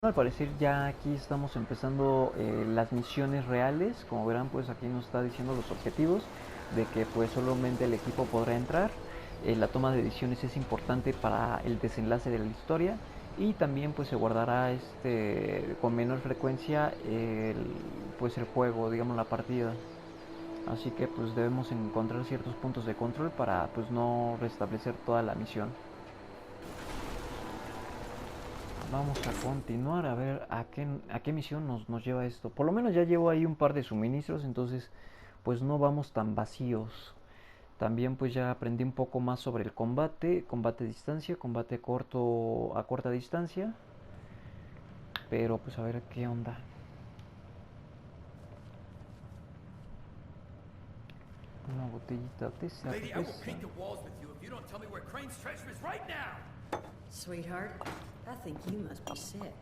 Al parecer ya aquí estamos empezando las misiones reales. Como verán, pues aquí nos está diciendo los objetivos de que pues solamente el equipo podrá entrar. La toma de decisiones es importante para el desenlace de la historia y también pues se guardará con menor frecuencia pues el juego, digamos la partida. Así que pues debemos encontrar ciertos puntos de control para pues no restablecer toda la misión. Vamos a continuar a ver a qué misión nos lleva esto. Por lo menos ya llevo ahí un par de suministros, entonces pues no vamos tan vacíos. También pues ya aprendí un poco más sobre el combate, combate a distancia, combate corto a corta distancia. Pero pues a ver qué onda. Una botellita de Lady, I will cerveza. paint the walls with you if you don't tell me where Crane's treasure is right now! Sweetheart, I think you must be sick.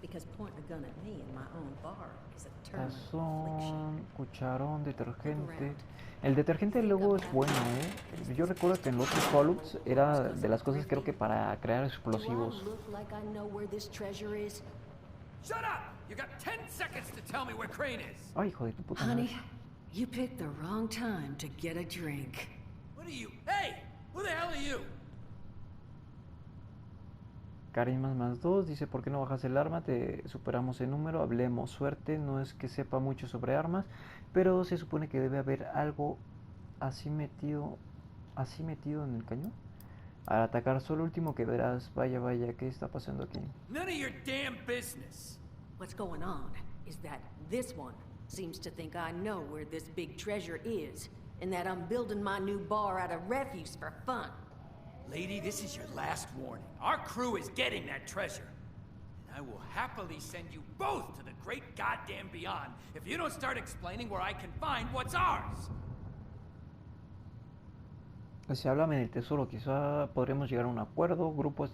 Because pointing a gun at me in my own bar is a terminal affliction. Tazón, cucharón, Look detergente. around. El detergente luego es bueno, ¿eh? Yo recuerdo que en los otros Fallouts era de las cosas creo que para crear Do I explosivos. look like I know where this treasure is? Shut up! You got 10 seconds to tell me where Crane is! Ay, hijo de tu puta Honey, madre. you picked the wrong time to get a drink. What are you? Hey! Who the hell are you? Carismas más 2, dice, ¿por qué no bajas el arma? Te superamos en número, hablemos. Suerte, no es que sepa mucho sobre armas, pero se supone que debe haber algo así metido en el cañón. Al atacar solo último que verás, vaya, vaya, ¿qué está pasando aquí? None of your damn business! What's going on is that this one seems to think I know where this big treasure is, and that I'm building my new bar out of refuse for fun. Lady, this is your last warning. Our crew is getting that treasure. And I will happily send you both to the great goddamn beyond if you don't start explaining where I can find what's ours! Si háblame del tesoro, quizá podremos llegar a un acuerdo. Grupo,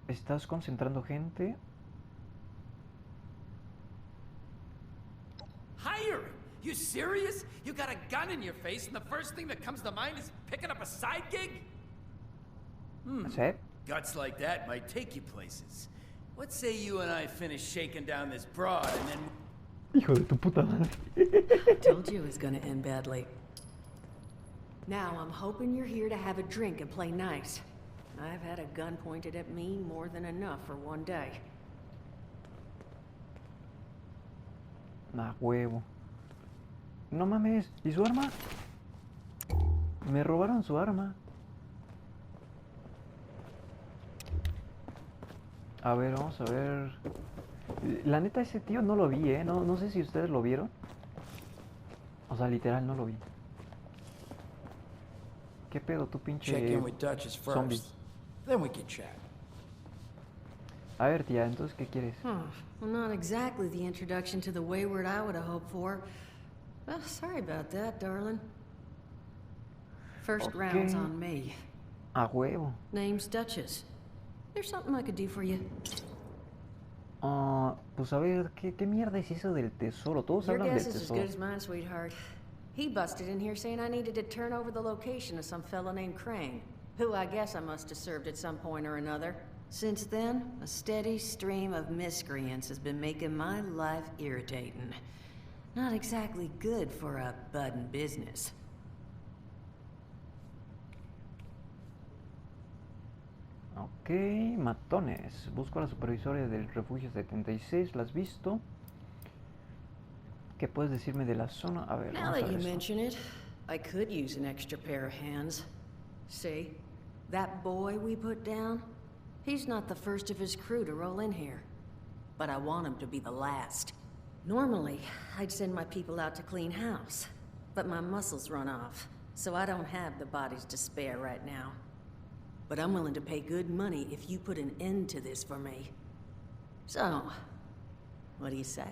estás concentrando gente. Hiring? You serious? You got a gun in your face and the first thing that comes to mind is picking up a side gig? ¿Sí? Guts like that might take you places. What say you and I finish shaking down this broad and then... Hijo de tu puta madre. Told you it was gonna end badly. Now I'm hoping you're here to have a drink and play nice. I've had a gun pointed at me more than enough for one day. Nah, huevo. No mames, ¿y su arma? Me robaron su arma. A ver, vamos a ver. La neta, ese tío no lo vi, ¿eh? No sé si ustedes lo vieron. O sea, literal, no lo vi. ¿Qué pedo, tú pinche Check in with Duchess zombie? first. Then we can chat. A ver, tía, entonces, ¿qué quieres? Well, not exactly the introduction to the wayward I would have hoped for. Well, sorry about that, darling. First Okay. round's on me. A huevo. Name's Duchess. There's something I could do for you. Pues a ver, ¿qué mierda es eso del tesoro? Todos Your hablan del guess is as good tesoro. as mine, sweetheart. He busted in here saying I needed to turn over the location of some fella named Crane, who I guess I must have served at some point or another. Since then, a steady stream of miscreants has been making my life irritating. Not exactly good for a budding business. Ok, matones. Busco a la supervisora del refugio 76. ¿La has visto? ¿Qué puedes decirme de la zona? A ver, Now vamos a that you ver esto. mention it, I could use an extra pair of hands. See? That boy we put down? He's not the first of his crew to roll in here. But I want him to be the last. Normally, I'd send my people out to clean house. But my muscles run off, so I don't have the bodies to spare right now. But I'm willing to pay good money if you put an end to this for me. So, what do you say?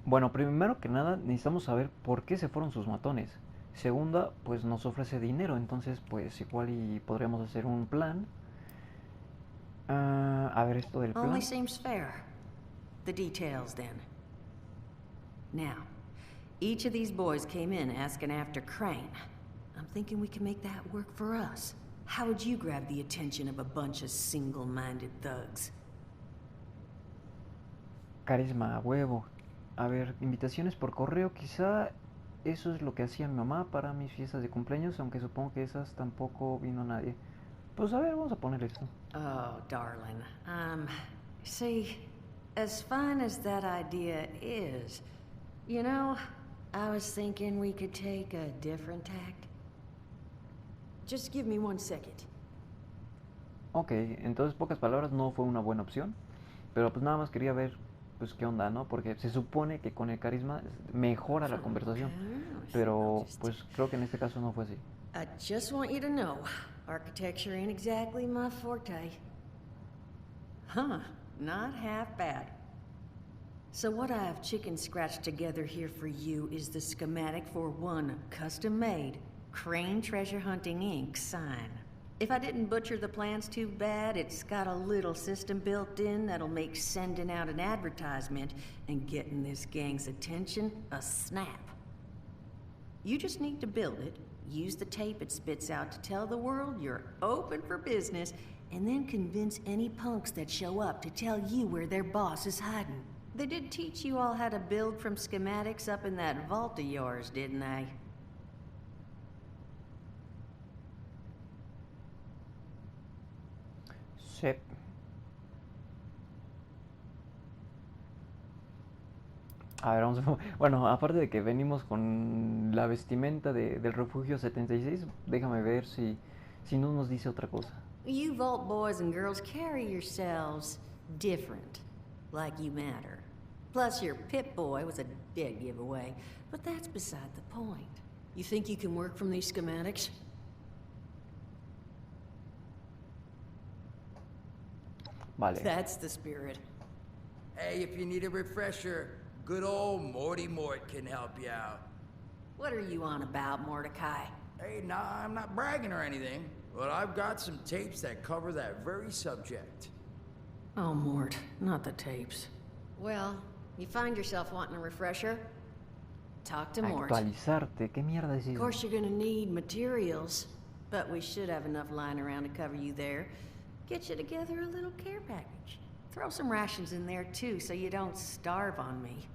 Bueno, primero que nada necesitamos saber por qué se fueron sus matones. Segunda, pues nos ofrece dinero, entonces pues igual y podríamos hacer un plan. A ver esto del plan. Only seems fair. The details, then. Now, each of these boys came in asking after Crane. I'm thinking we can make that work for us. How would you grab the attention of a bunch of single-minded thugs? Carisma, a huevo. A ver, invitaciones por correo, quizá eso es lo que hacía mi mamá para mis fiestas de cumpleaños, aunque supongo que esas tampoco vino nadie. Pues a ver, vamos a poner esto. Oh, darling. See, as fine as that idea is, you know, I was thinking we could take a different tact. Just give me 1 second. Ok, entonces pocas palabras no fue una buena opción, pero pues nada más quería ver pues qué onda, ¿no? Porque se supone que con el carisma mejora la conversación, pero pues creo que en este caso no fue así. I just want you to know, architecture ain't exactly my forte. Huh, not half bad. So what I've chicken scratched together here for you is the schematic for one custom-made Crane Treasure Hunting Inc. sign. If I didn't butcher the plans too bad, it's got a little system built in that'll make sending out an advertisement and getting this gang's attention a snap. You just need to build it, use the tape it spits out to tell the world you're open for business, and then convince any punks that show up to tell you where their boss is hiding. They did teach you all how to build from schematics up in that vault of yours, didn't they? Sí. A ver, vamos a... Bueno, aparte de que venimos con la vestimenta del refugio 76, déjame ver si no nos dice otra cosa. You vault boys and girls carry yourselves different, like you matter. Plus, your Pip-Boy was a dead giveaway, but that's beside the point. You think you can work from these schematics? Vale. That's the spirit. Hey, if you need a refresher, good old Morty Mort can help you out. What are you on about, Mordecai? Hey, nah, I'm not bragging or anything, but I've got some tapes that cover that very subject. Oh, Mort, not the tapes. Well, you find yourself wanting a refresher? Talk to Mort. Actualizarte, ¿qué mierda es Of eso? course, you're gonna need materials, but we should have enough lying around to cover you there. Get you together a little care package. Throw some rations in there, too, so you don't starve on me.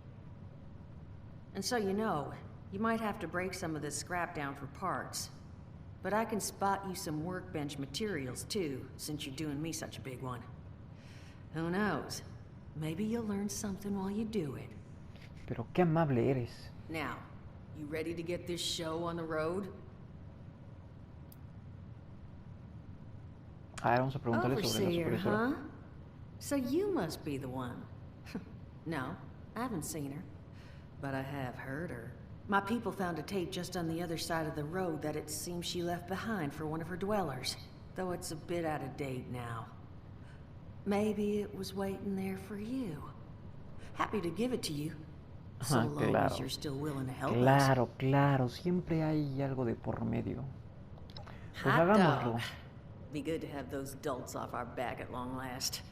And so you know, you might have to break some of this scrap down for parts. But I can spot you some workbench materials, too, since you're doing me such a big one. Who knows? Maybe you'll learn something while you do it. Pero qué amable eres. Now, you ready to get this show on the road? A ver, vamos a preguntarle sobre la Overseer, supervisora. huh? So you must be the one. No, I haven't seen her, but I have heard her. My people found a tape just on the other side of the road that it seems she left behind for one of her dwellers, though it's a bit out of date now. Maybe it was waiting there for you. Happy to give it to you, so long as you're still willing to help us. Claro, claro, siempre hay algo de por medio. Pues Hot hagámoslo. dog. Be good to have those dolts off our back at long last.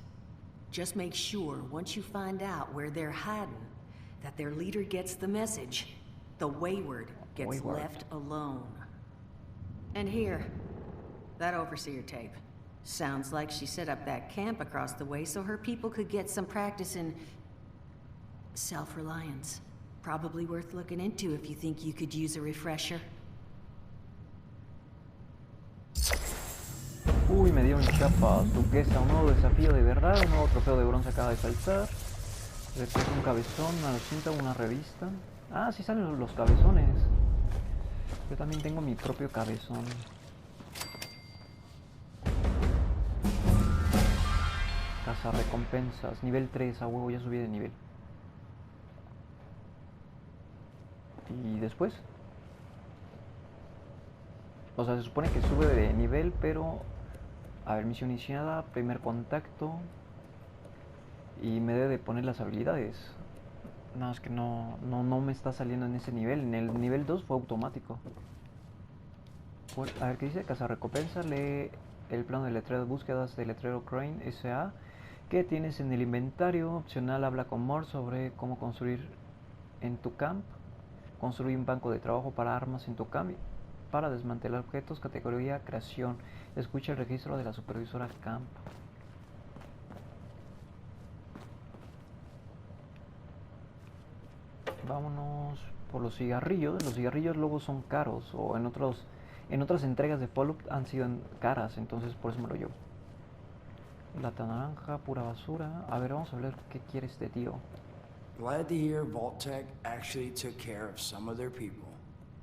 Just make sure, once you find out where they're hiding, that their leader gets the message. The wayward gets left alone. And here, that overseer tape. Sounds like she set up that camp across the way so her people could get some practice in self-reliance. Probably worth looking into if you think you could use a refresher. Uy, me dieron chapas. Duquesa, un nuevo desafío de verdad. Un nuevo trofeo de bronce acaba de saltar. Recoge un cabezón, una cinta, una revista. Ah, sí salen los cabezones. Yo también tengo mi propio cabezón. Casa recompensas. Nivel 3, a huevo, ya subí de nivel. ¿Y después? O sea, se supone que sube de nivel, pero... A ver, misión iniciada, primer contacto. Y me debe de poner las habilidades. No, es que no me está saliendo en ese nivel. En el nivel 2 fue automático. A ver, ¿qué dice? Casa recompensa, lee el plano de letrero de búsquedas de letrero Crane S.A. que tienes en el inventario. Opcional, habla con Mort sobre cómo construir en tu camp. Construye un banco de trabajo para armas en tu camp. Para desmantelar objetos, categoría creación. Escucha el registro de la supervisora Camp. Vámonos por los cigarrillos. Los cigarrillos luego son caros, o en otras entregas de Fallout han sido caras, entonces por eso me lo llevo. Lata naranja, pura basura. A ver, vamos a ver qué quiere este tío. Glad to hear Vault-Tec actually took care of some of their people.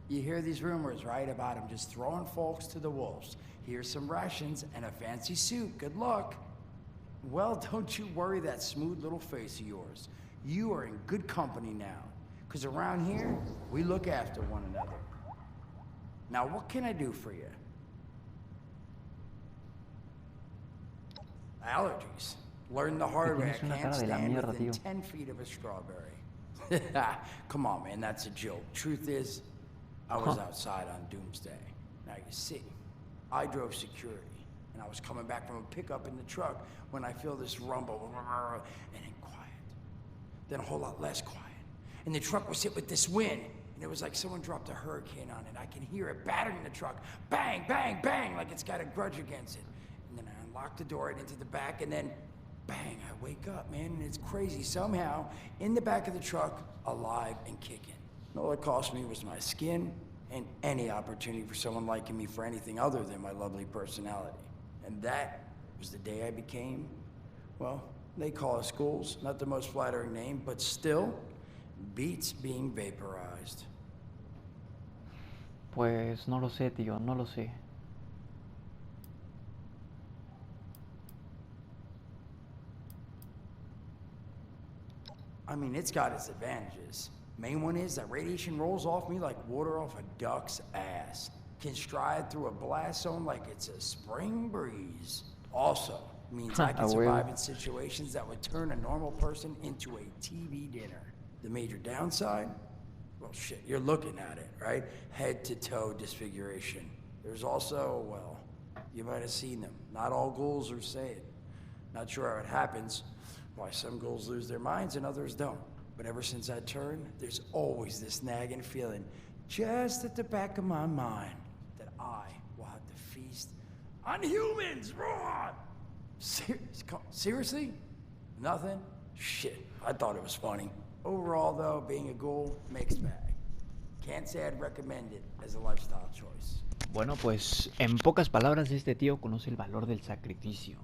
You hear these rumors, right, about them just throwing folks to the wolves. Here's some rations and a fancy suit. Good luck. Well, don't you worry that smooth little face of yours. You are in good company now. Because around here, we look after one another. Now, what can I do for you? Allergies. Learn the hard way. I can't stand within 10 feet of a strawberry. Come on, man, that's a joke. Truth is, I was outside on Doomsday. Now, you see, I drove security, and I was coming back from a pickup in the truck when I feel this rumble, and then quiet. Then a whole lot less quiet. And the truck was hit with this wind, and it was like someone dropped a hurricane on it. I can hear it battering the truck. Bang, bang, bang, like it's got a grudge against it. And then I unlock the door and into the back, and then bang, I wake up, man, and it's crazy. Somehow, in the back of the truck, alive and kicking. And all it cost me was my skin and any opportunity for someone liking me for anything other than my lovely personality. And that was the day I became, well, they call us ghouls. Not the most flattering name, but still, beats being vaporized. Pues no lo sé, tío, no lo sé. I mean, it's got its advantages. Main one is that radiation rolls off me like water off a duck's ass. Can stride through a blast zone like it's a spring breeze. Also, means I can survive in situations that would turn a normal person into a TV dinner. The major downside? Well, shit, you're looking at it, right? Head to toe disfiguration. There's also, well, you might have seen them. Not all ghouls are sane. Not sure how it happens, why some ghouls lose their minds and others don't. But ever since I turned, there's always this nagging feeling just at the back of my mind that I will have to feast on humans. Raw! Seriously? Nothing? Shit, I thought it was funny. Overall, though, being a ghoul, mixed bag. Can't say I'd recommend it as a lifestyle choice. Bueno, pues en pocas palabras, este tío conoce el valor del sacrificio.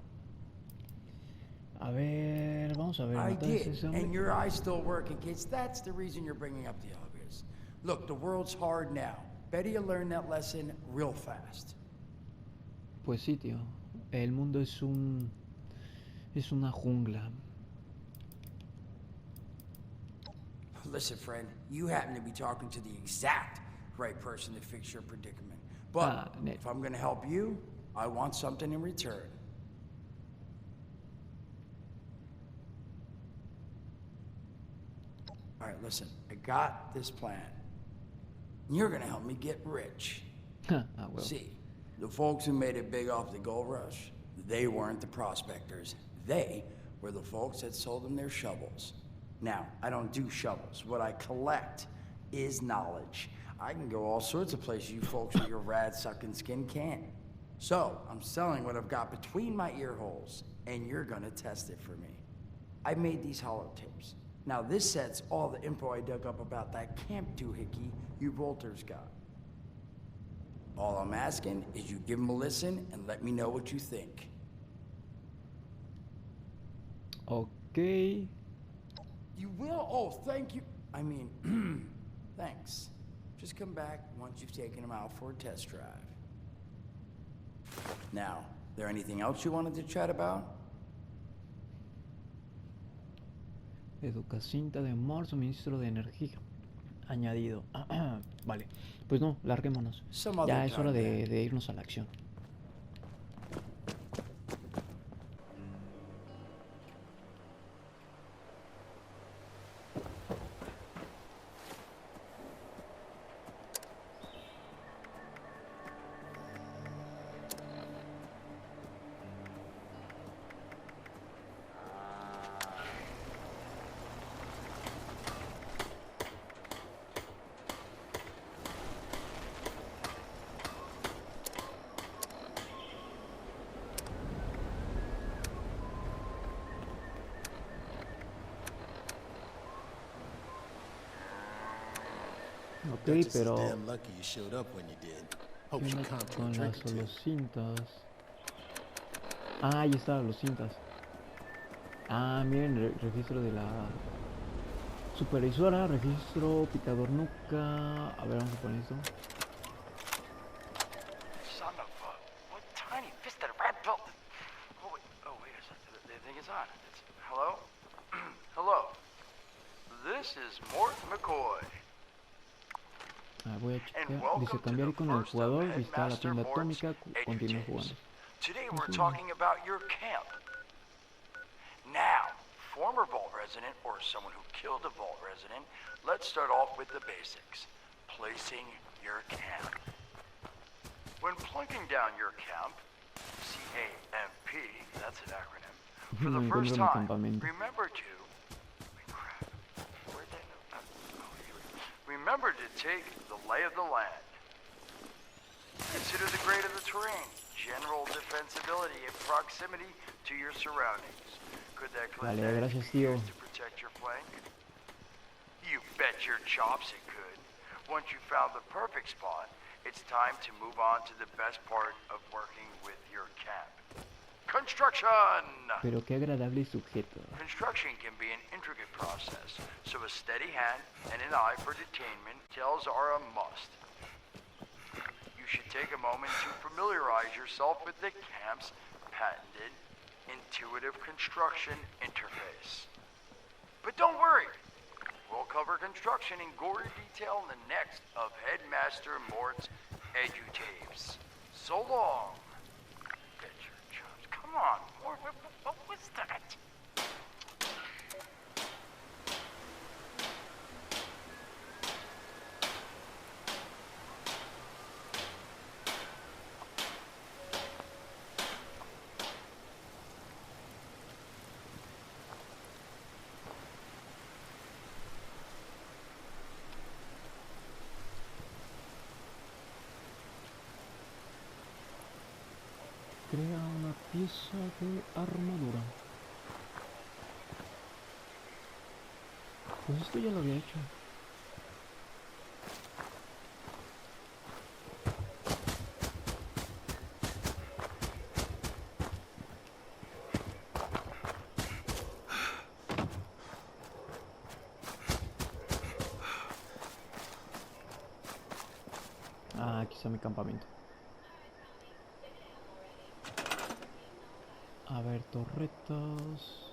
A ver, vamos a ver. I did, and your eyes still working, kids. That's the reason you're bringing up the obvious. Look, the world's hard now. Better you learn that lesson real fast. Pues sí, tío. El mundo es una jungla. Listen, friend, you happen to be talking to the exact right person to fix your predicament. But if I'm gonna help you, I want something in return. All right, listen, I got this plan. You're gonna help me get rich. I will. See, the folks who made it big off the gold rush, they weren't the prospectors. They were the folks that sold them their shovels. Now, I don't do shovels. What I collect is knowledge. I can go all sorts of places you folks with your rad-sucking skin can't. So, I'm selling what I've got between my ear holes, and you're gonna test it for me. I made these holotapes. Now, this set's all the info I dug up about that camp doohickey you Volters got. All I'm asking is you give them a listen and let me know what you think. Okay. You will? Oh, thank you. I mean, thanks. Just come back once you've taken them out for a test drive. Now, there anything else you wanted to chat about? Cinta de amor, suministro de energía. Añadido. Vale. Pues no, larguémonos. Ya es hora de irnos a la acción. Ok, pero... ¿Qué onda con las holocintas? Ah, ahí están los cintas. Ah, miren, registro de la supervisora, registro, picador nuca. A ver, vamos a poner esto. Son of a... What tiny fisted rat built... Oh, wait a second. The thing is on. Hello? Hello? This is Mort McCoy. Ah, voy a checar. Dice cambiar icono del jugador, visitar la tienda atómica, continúa jugando. Today we're talking about your camp. Now, former Vault resident or someone who killed a Vault resident, let's start off with the basics. Placing your camp. When plunking down your camp, C-A-M-P, that's an acronym, for the first time, remember to... Remember to take the lay of the land. Consider the grade of the terrain, general defensibility, and proximity to your surroundings. Could that clip be used to protect your flank? You bet your chops it could. Once you found the perfect spot, it's time to move on to the best part of working with your camp. Construction! Pero qué agradable sujeto. Construction can be an intricate process, so a steady hand and an eye for details are a must. You should take a moment to familiarize yourself with the camp's patented intuitive construction interface. But don't worry, we'll cover construction in gory detail in the next of Headmaster Mort's edutapes. So long. Come on, what was that? Crea una pieza de armadura. Pues esto ya lo había hecho. Ah, aquí está mi campamento. A ver, torretas.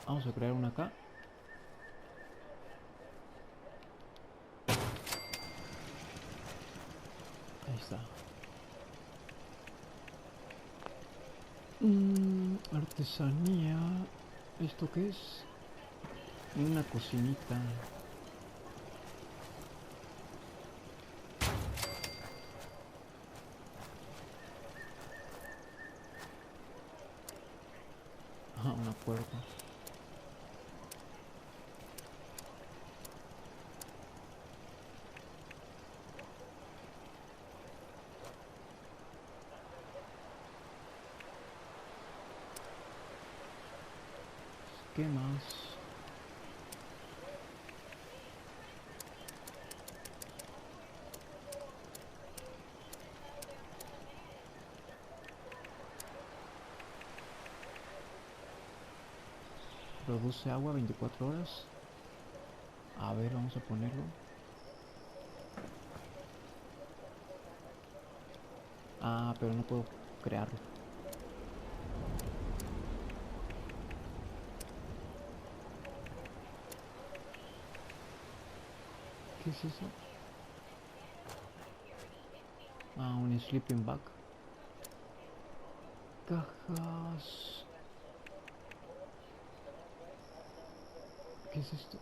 Vamos a crear una acá. Ahí está. Artesanía. ¿Esto qué es? Una cocinita. Ah, una puerta. ¿Qué más? Produce agua 24 horas. A ver, vamos a ponerlo. Ah, pero no puedo crearlo. ¿Qué es eso? Ah, un sleeping bag. Cajas. ¿Qué es esto?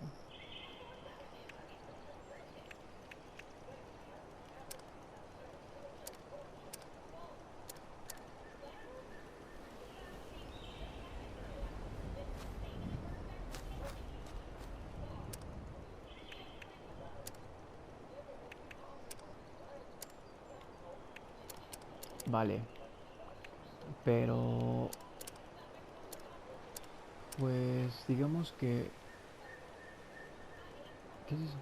Vale. Pero... pues digamos que... ¿qué es eso?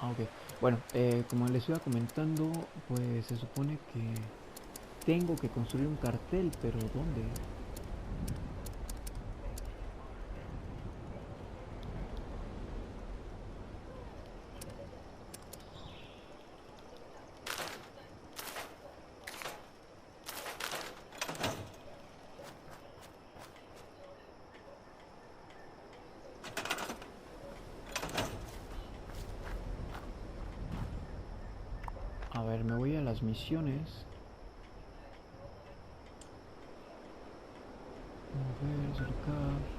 Ah, ok. Bueno, como les iba comentando, pues se supone que tengo que construir un cartel, pero ¿dónde? A ver, me voy a las misiones. Mover, acercar.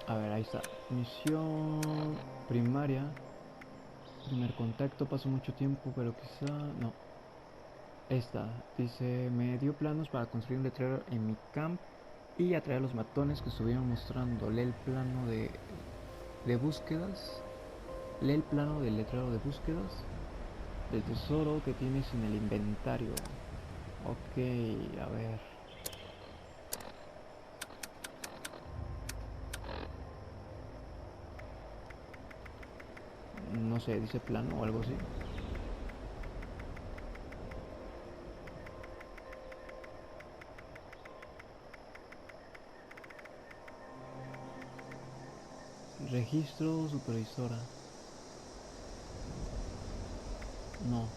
A ver, ahí está. Misión primaria. Primer contacto, pasó mucho tiempo, pero quizá... no. Esta, dice, me dio planos para construir un letrero en mi camp y atraer a los matones que estuvieron mostrando. Lee el plano de búsquedas. Lee el plano del letrero de búsquedas del tesoro que tienes en el inventario. Ok, a ver. No sé, dice plano o algo así. Registro supervisora. No.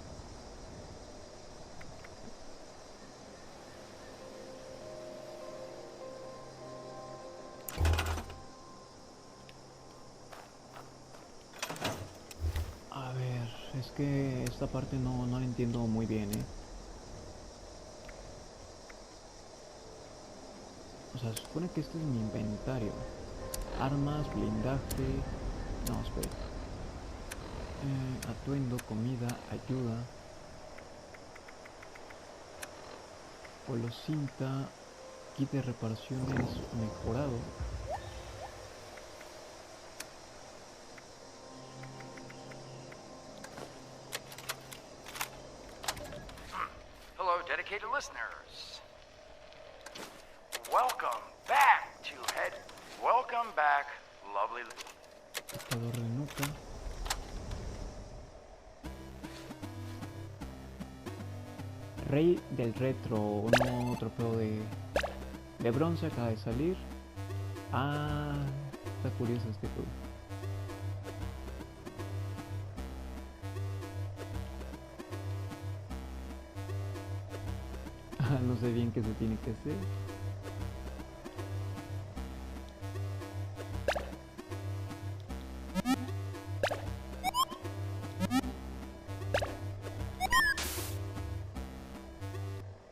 A ver, es que esta parte no la entiendo muy bien, O sea, se supone que este es mi inventario. Armas, blindaje... no, espera. Atuendo, comida, ayuda. Polo cinta. Kit de reparaciones mejorado. Hello, dedicated listeners. Welcome back to Head. Welcome back, lovely. Pescador de nuca. Rey del retro, un nuevo trofeo de bronce acaba de salir. Ah, está curioso este juego. No sé bien qué se tiene que hacer.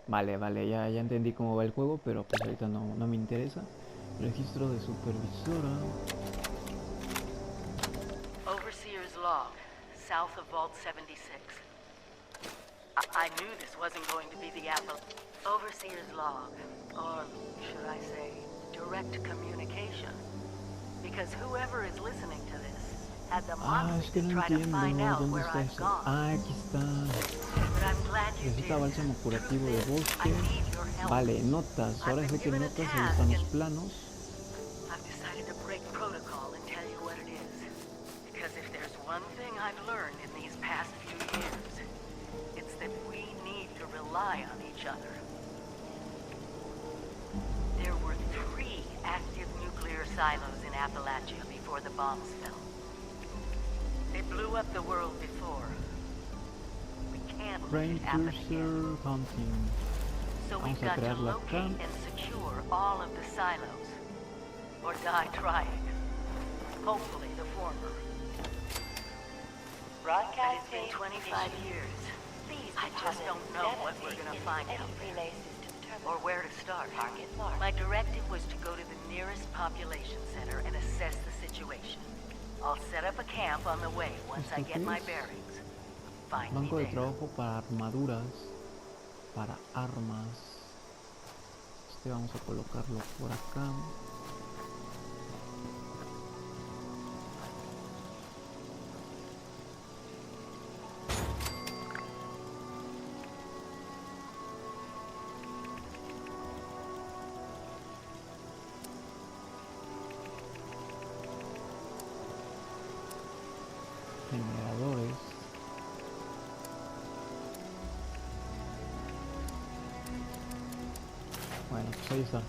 Vale, ya entendí cómo va el juego, pero pues ahorita no me interesa. Registro de supervisora. Overseer's log, south of Vault 76. I knew this wasn't going to be the apple. Overseer's log, or should I say, direct communication. Because whoever is listening to this had the Es que to no try to find entiendo out dónde where está I've eso. gone. Aquí está. But I'm glad you Necesita did. bálsamo curativo de Truth is, I bosque. need your help. Vale, notas. Ahora sé que en notas ahí están los planos. I've decided to break protocol and tell you what it is. Because if there's one thing I've learned in these past few years, it's that we need to rely on each other. There were 3 active nuclear silos in Apalaccia before the bombs fell. They blew up the world before. We can't let Brain it happen Cursor again. Hunting. So we've Vamos a got to crearla acá. locate and secure all of the silos. Or die trying. Hopefully the former. But it's been 25 years. I just don't know what we're gonna find out there. or where to start. My directive was to go to the nearest population center and assess the situation. I'll set up a camp on the way once I get my bearings. Find me Banco de there. trabajo para armaduras, para armas. Este vamos a colocarlo por acá. Generadores. Bueno, pues ahí está.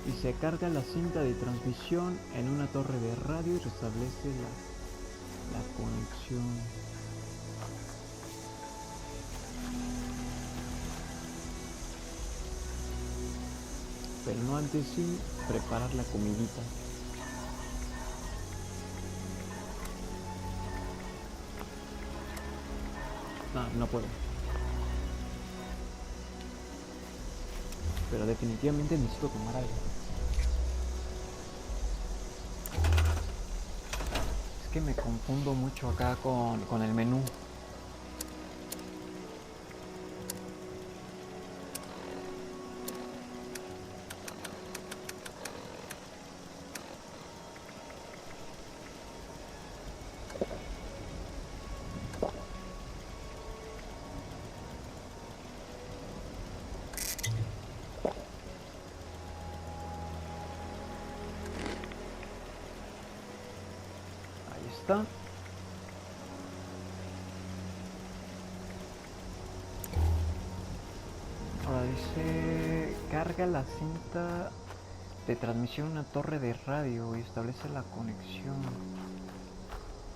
Y se carga la cinta de transmisión en una torre de radio y restablece la conexión. Pero no antes sin preparar la comidita. No puedo. Pero definitivamente necesito tomar algo. Es que me confundo mucho acá con el menú. Está. Ahora dice carga la cinta de transmisión en una torre de radio y establece la conexión.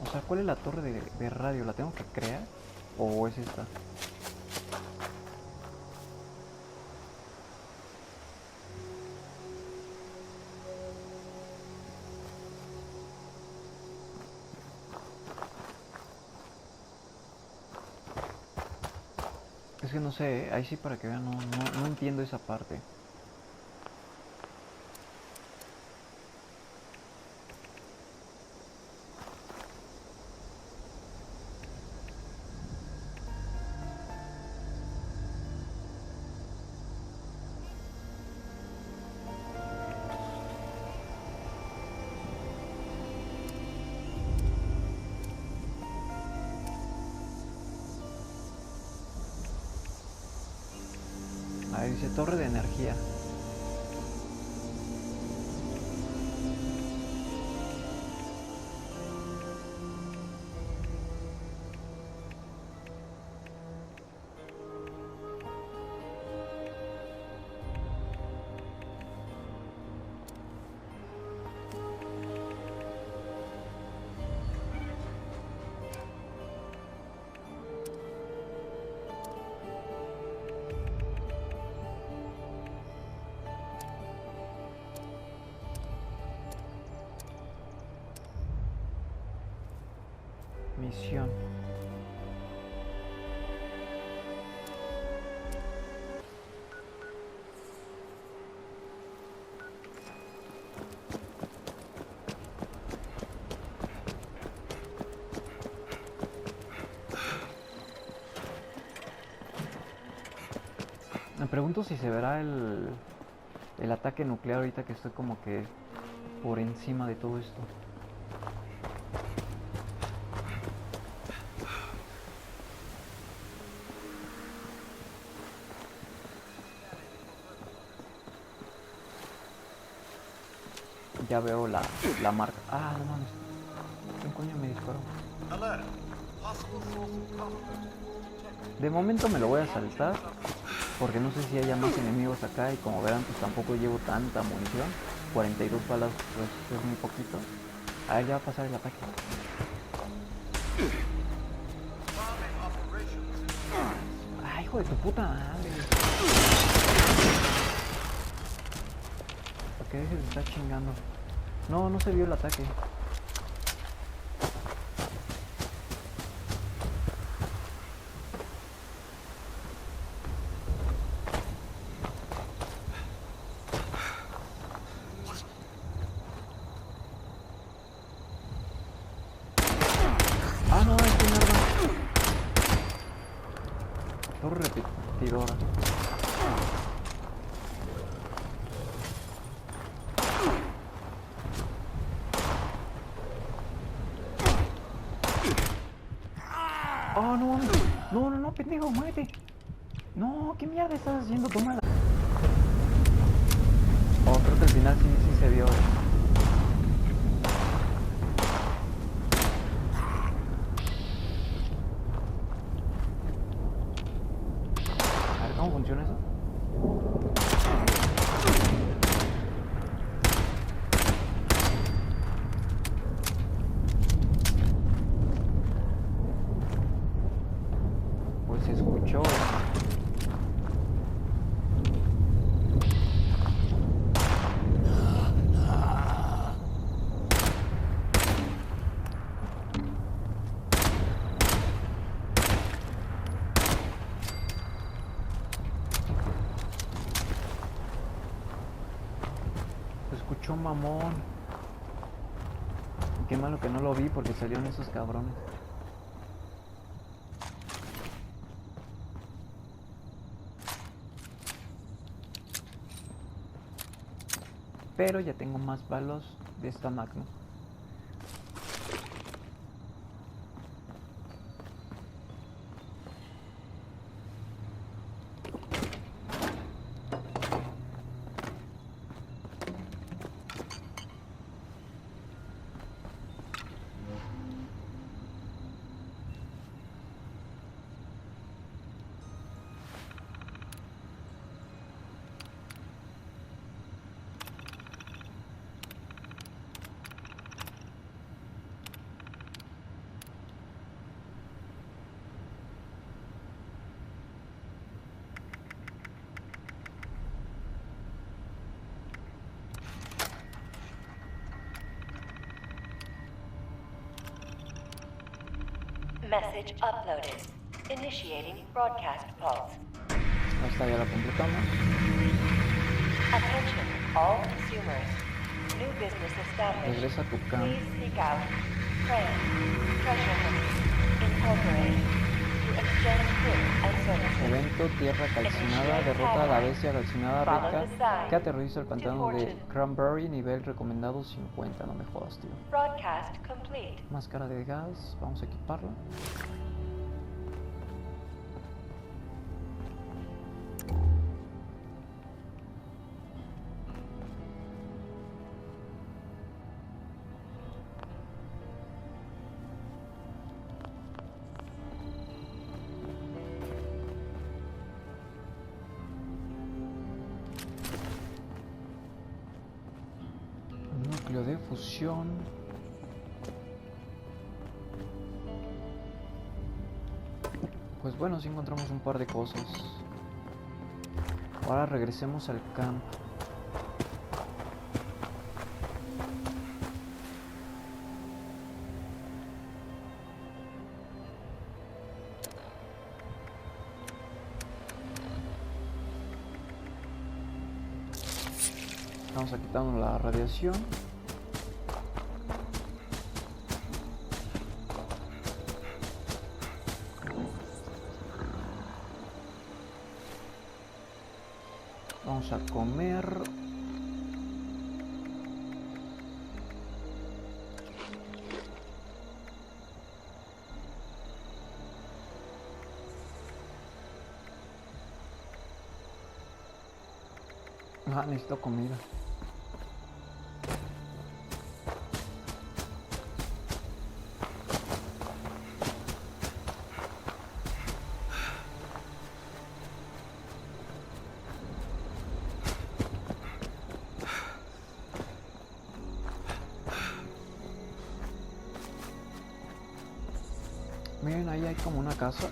O sea, ¿cuál es la torre de radio? ¿La tengo que crear? ¿O es esta? Es que no sé, ahí sí para que vean, no entiendo esa parte. Ahí dice torre de energía. Misión. Me pregunto si se verá el ataque nuclear ahorita que estoy como que por encima de todo esto. Ya veo la marca. Ah, no mames. ¿Quién coño me disparó? De momento me lo voy a saltar, porque no sé si haya más enemigos acá y como verán pues tampoco llevo tanta munición. 42 balas pues es muy poquito. A ver, ya va a pasar el ataque. Ay, hijo de tu puta madre. ¿Por qué se está chingando? No se vio el ataque. torre repetidora. Oh, no, no, no, no, pendejo, muévete. No, ¿qué mierda estás haciendo? Tómala. Oh, creo que al final sí se vio. A ver, ¿cómo funciona eso? Pues se escuchó. Se escuchó, mamón. Qué malo que no lo vi porque salieron esos cabrones. Pero ya tengo más balos de esta Magnum. Message uploaded. Initiating broadcast pulse. Esta ya la completamos. Attention, all consumers. New business established. Regresa a tu campo. Please seek out Friend, Treasure Hunt, Incorporated, to exchange goods and services. Evento Tierra Calcinada. Derrota a la bestia calcinada rica que aterroriza el pantano de Cranberry. Nivel recomendado 50. No me jodas, tío. Broadcast complete. Máscara de gas. Vamos a equiparla. Núcleo de fusión. Pues bueno, sí encontramos un par de cosas. Ahora regresemos al campo. Vamos a quitarnos la radiación. Vamos a comer. Ah, necesito comida. Miren, ahí hay como una casa.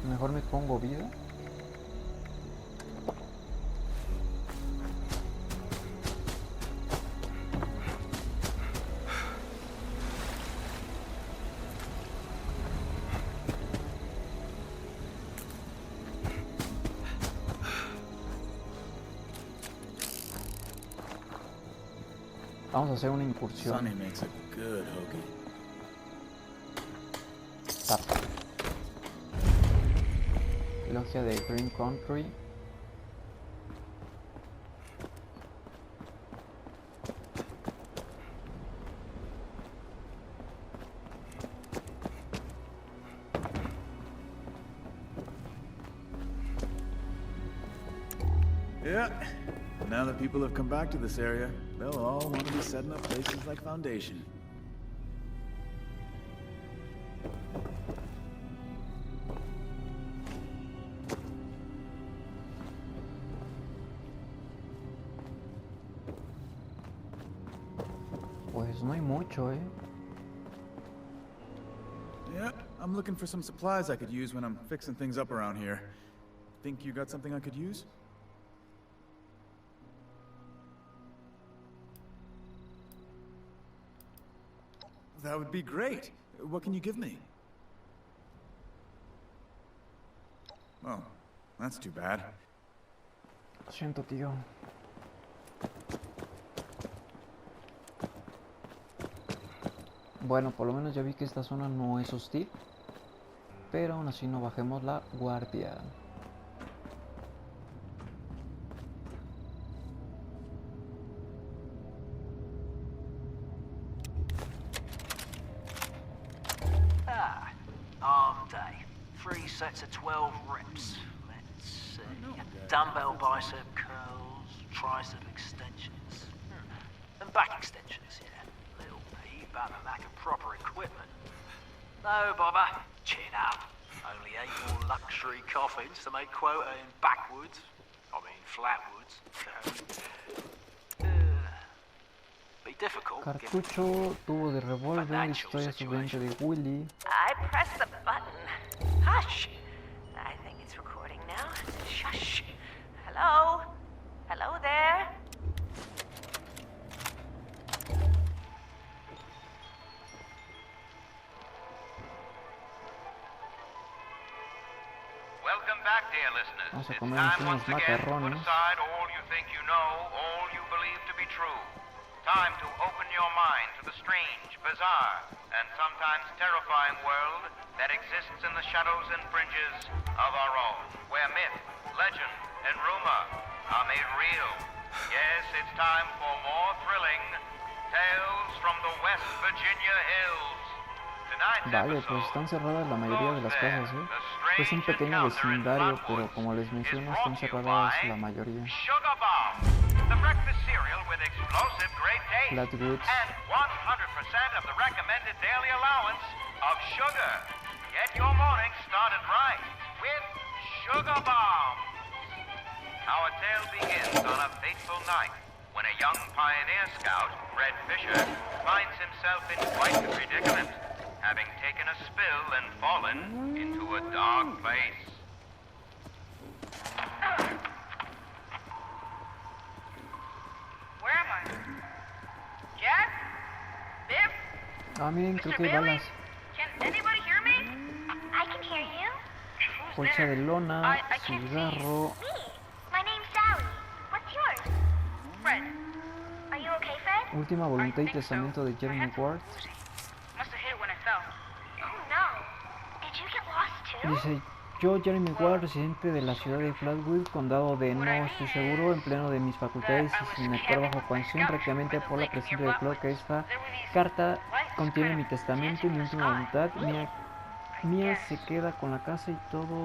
Mejor me pongo vida. Vamos a hacer una incursión. Sonny makes a good hoagie. nostalgia de Green Country. Yeah, now that people have come back to this area, they'll all want to be setting up places like Foundation. Pues no hay mucho, Yeah, I'm looking for some supplies I could use when I'm fixing things up around here. Think you got something I could use? That would be great. What can you give me? Oh, that's too bad. Lo siento, tío. Bueno, por lo menos ya vi que esta zona no es hostil, pero aún así no bajemos la guardia. Arm day. 3 sets of 12 reps. Let's see. Dumbbell bicep curls, tricep extensions. And back extensions, yeah. Little pea about the lack of proper equipment. No bother. Chin up. Only 8 more luxury coffins to make quota in backwoods. I mean flatwoods. Be difficult. Cartucho, tubo de revólver, historia subiente de Willy. I pressed the button. Hush! I think it's recording now. Shush! Hello? Hello there? Welcome back, dear listeners. Vamos a It's comer time unos once again to put macarrones. aside all you think you know, all you believe to be true. Time to open your mind to the strange, bizarre, and sometimes terrifying world that exists in the shadows and fringes of our own, where myth, legend, and rumor are made real. Yes, it's time for more thrilling tales from the West Virginia hills. Tonight's Vale, pues episode están cerradas la mayoría de las casas, Es un pequeño vecindario, pero como les menciono, están cerradas la mayoría. Sugar Bomb, the breakfast cereal with explosive great taste Flatwoods. and 100% of the recommended daily allowance of sugar. Get your morning started right with Sugar Bomb. Our tale begins on a fateful night when a young pioneer scout, Red Fisher, finds himself in quite a predicament, having taken a spill and fallen into a dark place. Where am I? Jack? Biff? Ah, miren, creo Mr. que hay Bailey? balas. Can anybody hear me? I can hear you. Who's Bolsa there? de lona, I can't see. cigarro. Me. My name's Sally. What's yours? Fred. Are you okay, Fred? Última voluntad y I think so. testamento de My Jeremy head's Ward. losing. Must have hit it when I fell. Oh no. Did you get lost too? Dice, yo, Jeremy Ward, residente de la ciudad de Flatwood, condado de no estoy seguro, en pleno de mis facultades y sin actuar bajo coacción, prácticamente por la presencia de Flo, que esta carta contiene mi testamento y mi última voluntad. Mía se queda con la casa y todo